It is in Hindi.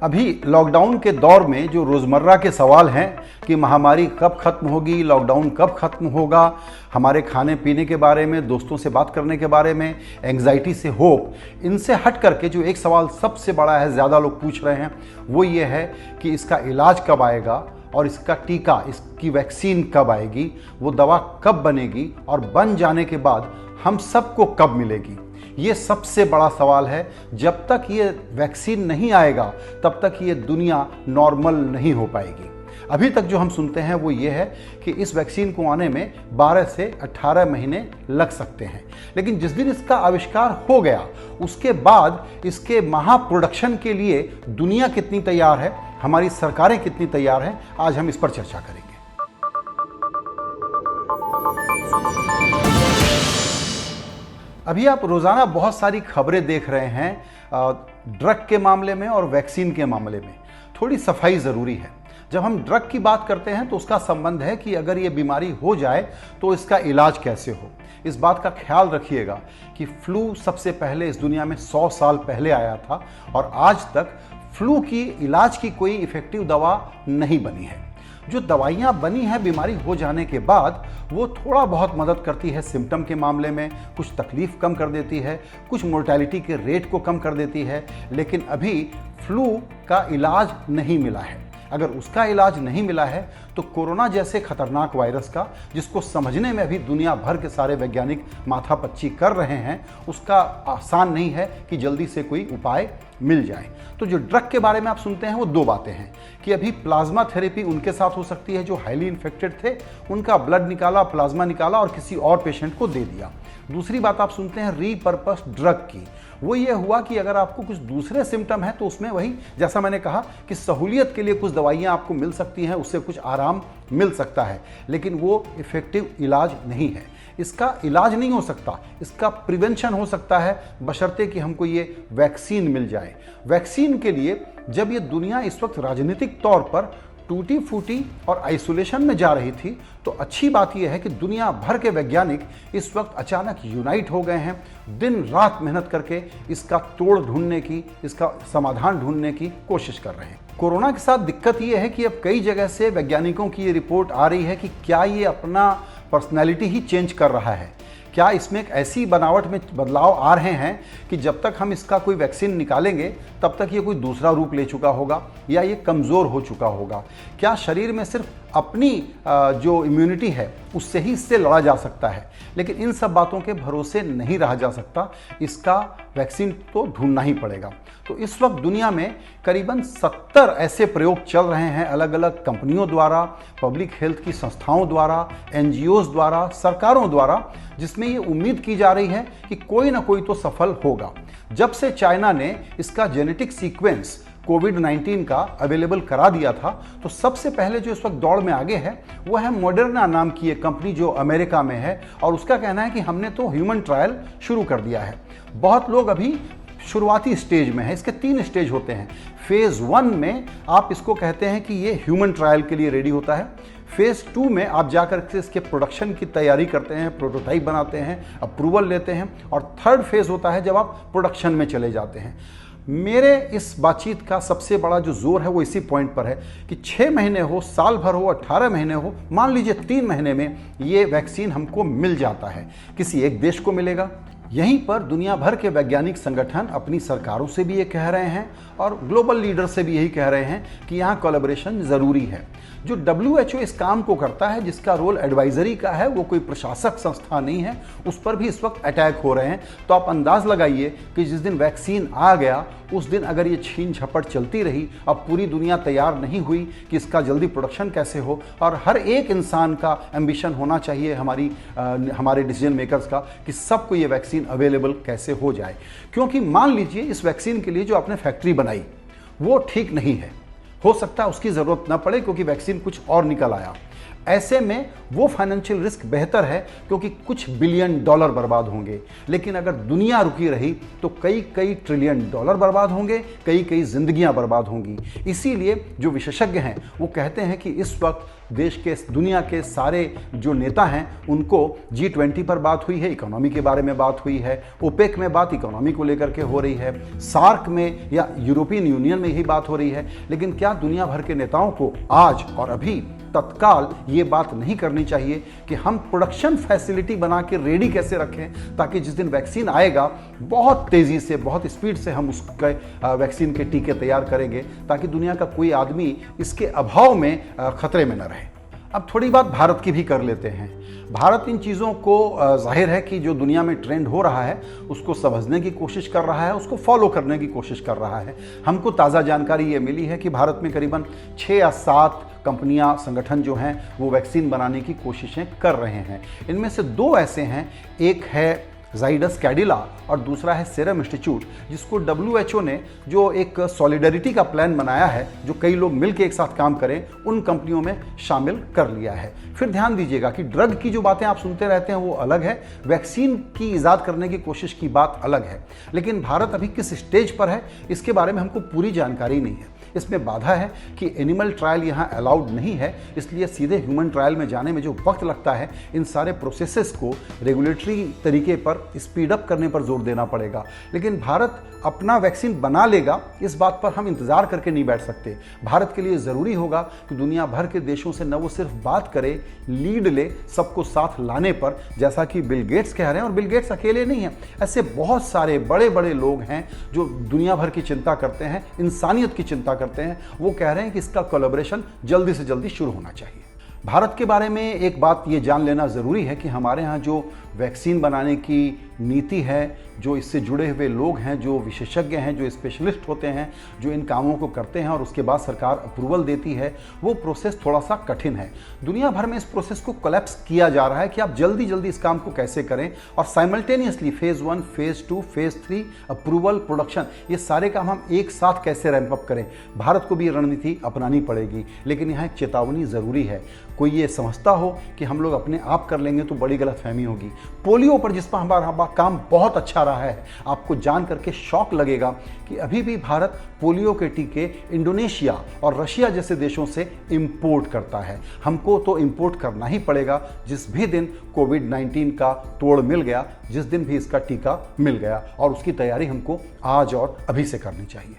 अभी लॉकडाउन के दौर में जो रोज़मर्रा के सवाल हैं कि महामारी कब खत्म होगी, लॉकडाउन कब खत्म होगा, हमारे खाने पीने के बारे में, दोस्तों से बात करने के बारे में, एंग्जाइटी से होप, इनसे हट करके जो एक सवाल सबसे बड़ा है, ज़्यादा लोग पूछ रहे हैं, वो ये है कि इसका इलाज कब आएगा और इसका टीका, इसकी वैक्सीन कब आएगी, वो दवा कब बनेगी और बन जाने के बाद हम सबको कब मिलेगी। ये सबसे बड़ा सवाल है। जब तक ये वैक्सीन नहीं आएगा तब तक ये दुनिया नॉर्मल नहीं हो पाएगी। अभी तक जो हम सुनते हैं वो ये है कि इस वैक्सीन को आने में 12 से 18 महीने लग सकते हैं, लेकिन जिस दिन इसका आविष्कार हो गया उसके बाद इसके महाप्रोडक्शन के लिए दुनिया कितनी तैयार है, हमारी सरकारें कितनी तैयार हैं, आज हम इस पर चर्चा करेंगे। अभी आप रोज़ाना बहुत सारी खबरें देख रहे हैं ड्रग के मामले में और वैक्सीन के मामले में। थोड़ी सफाई ज़रूरी है। जब हम ड्रग की बात करते हैं तो उसका संबंध है कि अगर ये बीमारी हो जाए तो इसका इलाज कैसे हो। इस बात का ख्याल रखिएगा कि फ्लू सबसे पहले इस दुनिया में 100 साल पहले आया था और आज तक फ्लू की इलाज की कोई इफेक्टिव दवा नहीं बनी है। जो दवाइयाँ बनी हैं बीमारी हो जाने के बाद वो थोड़ा बहुत मदद करती है सिम्टम के मामले में, कुछ तकलीफ कम कर देती है, कुछ मोर्टेलिटी के रेट को कम कर देती है, लेकिन अभी फ्लू का इलाज नहीं मिला है। अगर उसका इलाज नहीं मिला है तो कोरोना जैसे खतरनाक वायरस का, जिसको समझने में अभी दुनिया भर के सारे वैज्ञानिक माथापच्ची कर रहे हैं, उसका आसान नहीं है कि जल्दी से कोई उपाय मिल जाए। तो जो ड्रग के बारे में आप सुनते हैं वो दो बातें हैं कि अभी प्लाज्मा थेरेपी उनके साथ हो सकती है जो हाईली इन्फेक्टेड थे, उनका ब्लड निकाला, प्लाज्मा निकाला और किसी और पेशेंट को दे दिया। दूसरी बात आप सुनते हैं रीपर्पस ड्रग की। वो ये हुआ कि अगर आपको कुछ दूसरे सिम्टम है तो उसमें वही, जैसा मैंने कहा कि सहूलियत के लिए कुछ दवाइयाँ आपको मिल सकती हैं, उससे कुछ आराम मिल सकता है, लेकिन वो इफेक्टिव इलाज नहीं है। इसका इलाज नहीं हो सकता, इसका प्रिवेंशन हो सकता है, बशर्ते कि हमको ये वैक्सीन मिल जाए। वैक्सीन के लिए जब ये दुनिया इस वक्त राजनीतिक तौर पर टूटी फूटी और आइसोलेशन में जा रही थी, तो अच्छी बात यह है कि दुनिया भर के वैज्ञानिक इस वक्त अचानक यूनाइट हो गए हैं, दिन रात मेहनत करके इसका तोड़ ढूंढने की, इसका समाधान ढूंढने की कोशिश कर रहे हैं। कोरोना के साथ दिक्कत यह है कि अब कई जगह से वैज्ञानिकों की ये रिपोर्ट आ रही है कि क्या ये अपना पर्सनैलिटी ही चेंज कर रहा है, क्या इसमें एक ऐसी बनावट में बदलाव आ रहे हैं कि जब तक हम इसका कोई वैक्सीन निकालेंगे तब तक ये कोई दूसरा रूप ले चुका होगा या ये कमज़ोर हो चुका होगा। क्या शरीर में सिर्फ अपनी जो इम्यूनिटी है उससे ही इससे लड़ा जा सकता है, लेकिन इन सब बातों के भरोसे नहीं रहा जा सकता, इसका वैक्सीन तो ढूंढना ही पड़ेगा। तो इस वक्त दुनिया में करीबन 70 ऐसे प्रयोग चल रहे हैं अलग अलग कंपनियों द्वारा, पब्लिक हेल्थ की संस्थाओं द्वारा, NGOs द्वारा, सरकारों द्वारा, जिसमें ये उम्मीद की जा रही है कि कोई ना कोई तो सफल होगा। जब से चाइना ने इसका जेनेटिक सीक्वेंस कोविड-19 का अवेलेबल करा दिया था, तो सबसे पहले जो इस वक्त दौड़ में आगे है वो है मॉडर्ना नाम की एक कंपनी जो अमेरिका में है, और उसका कहना है कि हमने तो ह्यूमन ट्रायल शुरू कर दिया है। बहुत लोग अभी शुरुआती स्टेज में है। इसके 3 स्टेज होते हैं। फेज़ 1 में आप इसको कहते हैं कि ये ह्यूमन ट्रायल के लिए रेडी होता है। फेज़ 2 में आप जाकर के इसके प्रोडक्शन की तैयारी करते हैं, प्रोटोटाइप बनाते हैं, अप्रूवल लेते हैं, और थर्ड फेज़ होता है जब आप प्रोडक्शन में चले जाते हैं। मेरे इस बातचीत का सबसे बड़ा जो जोर है वो इसी पॉइंट पर है कि 6 महीने हो, साल भर हो, 18 महीने हो, मान लीजिए 3 महीने में ये वैक्सीन हमको मिल जाता है। किसी एक देश को मिलेगा। यहीं पर दुनिया भर के वैज्ञानिक संगठन अपनी सरकारों से भी ये कह रहे हैं और ग्लोबल लीडर से भी यही कह रहे हैं कि यहाँ कोलैबोरेशन ज़रूरी है। जो WHO इस काम को करता है, जिसका रोल एडवाइजरी का है, वो कोई प्रशासक संस्था नहीं है, उस पर भी इस वक्त अटैक हो रहे हैं। तो आप अंदाज लगाइए कि जिस दिन वैक्सीन आ गया उस दिन अगर ये छीन झपट चलती रही, अब पूरी दुनिया तैयार नहीं हुई कि इसका जल्दी प्रोडक्शन कैसे हो, और हर एक इंसान का एम्बिशन होना चाहिए हमारे डिसीजन मेकर्स का कि सबको ये वैक्सीन अवेलेबल कैसे हो जाए। क्योंकि मान लीजिए इस वैक्सीन के लिए जो आपने फैक्ट्री बनाई वो ठीक नहीं है, हो सकता है उसकी ज़रूरत ना पड़े क्योंकि वैक्सीन कुछ और निकल आया। ऐसे में वो फाइनेंशियल रिस्क बेहतर है, क्योंकि कुछ बिलियन डॉलर बर्बाद होंगे। लेकिन अगर दुनिया रुकी रही तो कई कई ट्रिलियन डॉलर बर्बाद होंगे, कई कई जिंदगियां बर्बाद होंगी। इसीलिए जो विशेषज्ञ हैं वो कहते हैं कि इस वक्त देश के, दुनिया के सारे जो नेता हैं उनको G20 पर बात हुई है, इकोनॉमी के बारे में बात हुई है, ओपेक में बात इकोनॉमी को लेकर के हो रही है, सार्क में या यूरोपियन यूनियन में यही बात हो रही है। लेकिन क्या दुनिया भर के नेताओं को आज और अभी तत्काल ये बात नहीं करनी चाहिए कि हम प्रोडक्शन फैसिलिटी बना के रेडी कैसे रखें, ताकि जिस दिन वैक्सीन आएगा बहुत तेज़ी से, बहुत स्पीड से हम उसके वैक्सीन के टीके तैयार करेंगे, ताकि दुनिया का कोई आदमी इसके अभाव में खतरे में न रहे। अब थोड़ी बात भारत की भी कर लेते हैं। भारत इन चीज़ों को जाहिर है कि जो दुनिया में ट्रेंड हो रहा है उसको समझने की कोशिश कर रहा है, उसको फॉलो करने की कोशिश कर रहा है। हमको ताज़ा जानकारी ये मिली है कि भारत में करीबन 6 या 7 कंपनियां, संगठन जो हैं वो वैक्सीन बनाने की कोशिशें कर रहे हैं। इनमें से 2 ऐसे हैं, एक है जाइडस कैडिला और दूसरा है सीरम इंस्टीट्यूट, जिसको WHO ने जो एक सॉलिडरिटी का प्लान बनाया है, जो कई लोग मिलकर एक साथ काम करें, उन कंपनियों में शामिल कर लिया है। फिर ध्यान दीजिएगा कि ड्रग की जो बातें आप सुनते रहते हैं वो अलग है, वैक्सीन की इजाद करने की कोशिश की बात अलग है। लेकिन भारत अभी किस स्टेज पर है इसके बारे में हमको पूरी जानकारी नहीं है। इसमें बाधा है कि एनिमल ट्रायल यहाँ अलाउड नहीं है, इसलिए सीधे ह्यूमन ट्रायल में जाने में जो वक्त लगता है, इन सारे प्रोसेसेस को रेगुलेटरी तरीके पर स्पीड अप करने पर जोर देना पड़ेगा। लेकिन भारत अपना वैक्सीन बना लेगा, इस बात पर हम इंतजार करके नहीं बैठ सकते। भारत के लिए ज़रूरी होगा कि दुनिया भर के देशों से न वो सिर्फ बात करे, लीड ले सबको साथ लाने पर, जैसा कि बिल गेट्स कह रहे हैं। और बिल गेट्स अकेले नहीं हैं, ऐसे बहुत सारे बड़े बड़े लोग हैं जो दुनिया भर की चिंता करते हैं, इंसानियत की चिंता करते हैं। वो कह रहे हैं कि इसका कोलैबोरेशन जल्दी से जल्दी शुरू होना चाहिए। भारत के बारे में एक बात ये जान लेना ज़रूरी है कि हमारे यहाँ जो वैक्सीन बनाने की नीति है, जो इससे जुड़े हुए लोग हैं, जो विशेषज्ञ हैं, जो स्पेशलिस्ट होते हैं, जो इन कामों को करते हैं और उसके बाद सरकार अप्रूवल देती है, वो प्रोसेस थोड़ा सा कठिन है। दुनिया भर में इस प्रोसेस को कोलैप्स किया जा रहा है कि आप जल्दी जल्दी इस काम को कैसे करें, और simultaneously phase 1, phase 2, phase 3, approval, production, ये सारे काम हम एक साथ कैसे रैंप अप करें। भारत को भी ये रणनीति अपनानी पड़ेगी। लेकिन यहाँ एक चेतावनी ज़रूरी है। कोई ये समझता हो कि हम लोग अपने आप कर लेंगे तो बड़ी गलतफहमी होगी। पोलियो पर जिस पर हमारा काम बहुत अच्छा रहा है, आपको जान करके शौक लगेगा कि अभी भी भारत पोलियो के टीके इंडोनेशिया और रशिया जैसे देशों से इंपोर्ट करता है। हमको तो इंपोर्ट करना ही पड़ेगा जिस भी दिन कोविड-19 का तोड़ मिल गया, जिस दिन भी इसका टीका मिल गया, और उसकी तैयारी हमको आज और अभी से करनी चाहिए।